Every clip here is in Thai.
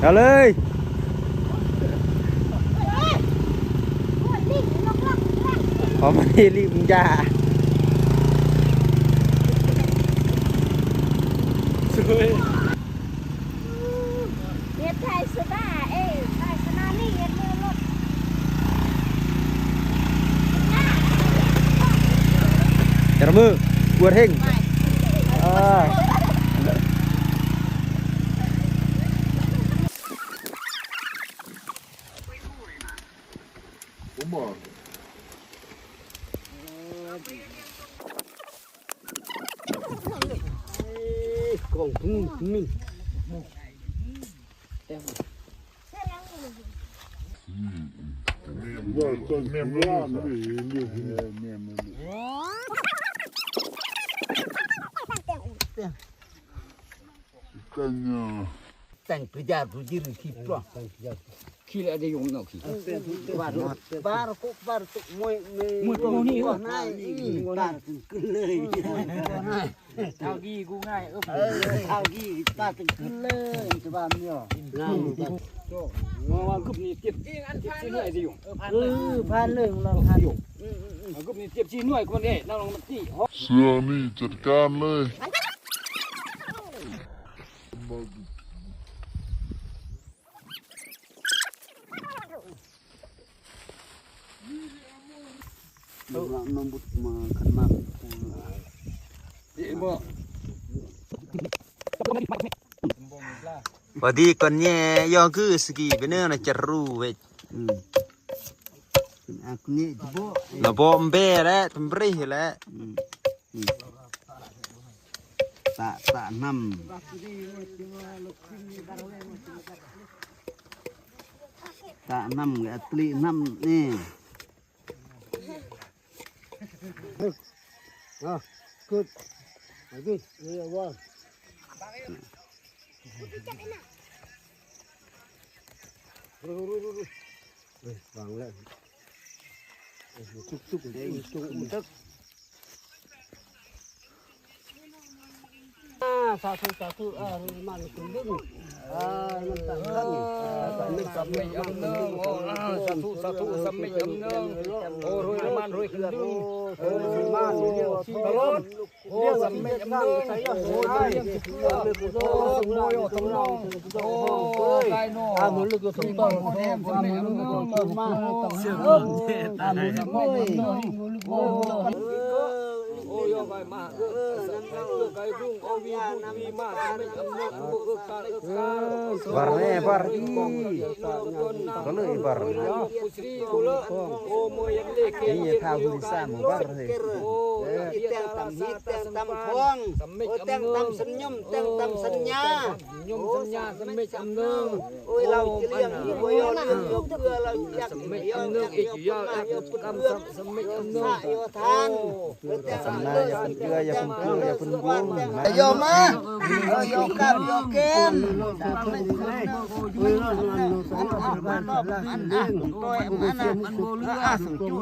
เอาเลยพอมาที่รีบมึงจ้าสวยเฮ็ดไทยสบายไทยสนานี่เฮ็ดมือรถจับมือกวดเฮงผมบอกกองพึ่งมิ่งว่าต้นเมียมล่างนี่เรื่องเมียมมันแต่งประหยัดผู้ยืนขี้ปลอกขี้อะไรได้ยงเนาะขี้บ้านบ้านกุบ้านตุกมวยตัวนี้ก็ง่ายบ้านขึ้นเลยเท่ากี้กูง่ายเท่ากี้บ้านขึ้นเลยจะบ้านเนี่ยง่ายว่ากุบนี่เจ็บอันเจ็บชีหน่วยได้ยงพันเลยเราพันยงกุบนี่เจ็บชีหน่วยคนเด้เราลองมาที่เสือนี่จัดการเลยน้ำบุตรมาขันมากพอดีก่อนแย่ยอคือสกีไปเนื้อนะจะรู้เว้ยอันนี้บ่เราบอมเบ้แล้วทำบริแล้วตะน้ำกับตรีน้ำนี่good good yeah one วางแล้วทุกเลยทุกสาธุมันคุณดึงมันตั้งขันนึกสมัยอำเนิงโอ้สาธุสมัยอำเนิงโอ้รวยมันรวยขึ้นดึงมันเดียวตลอดโอ้สมัยอำเนิงโอ้ได้โอ้สมอยสมนองโอ้ไก่โน่มันลึกสมต้นสมัยอำเนิงมาเสียงตายโอ้ยไปมาไก่รุ่งโอวีมาไม่อำนาจบุกการบาร์เนี่ยบาร์อีก็เลยบาร์โอ้มวยเล็กนี่ข้าวบุษาหมู่บาร์เลยโอ้แต่งตำฮิตแต่งตำพวงแต่งตำสัญญมแต่งตำสัญญายมสัญญาสมัยอำเนิงโอ้ยเราเลี้ยงโอ้ยเราเพื่อเราอยากสมัยอำเนิงอีกยาวกำสมัยอำเนิงโยทานสำนักอย่าพึ่งเกลืออย่าพึ่งเกลืออย่าพึ่งบุ้งโยมาโยกับโยเกม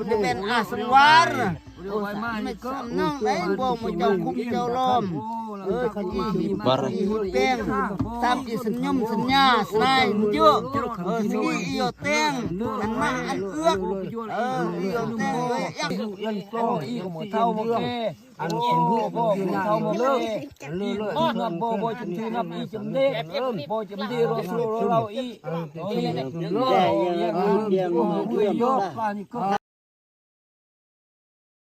จะเป็นอาสวารไม่สำนักไหนบ่มาเจ้าคุ้มเจ้าล้อมขยี้บาร์เต้งตามที่สัญญมสัญญาสลายเยอะสกีเอียวเต้งอันมาอันเอื้อกเอียวเต้งเลยยันโปรอีกหมดเท่าหมดเกอันกินหัวบ่เท่าหมดเลยนับบ่จำทีนับอีจำเด็กบ่จำดีรอสู้เราอีแต่ยังเยี่ยม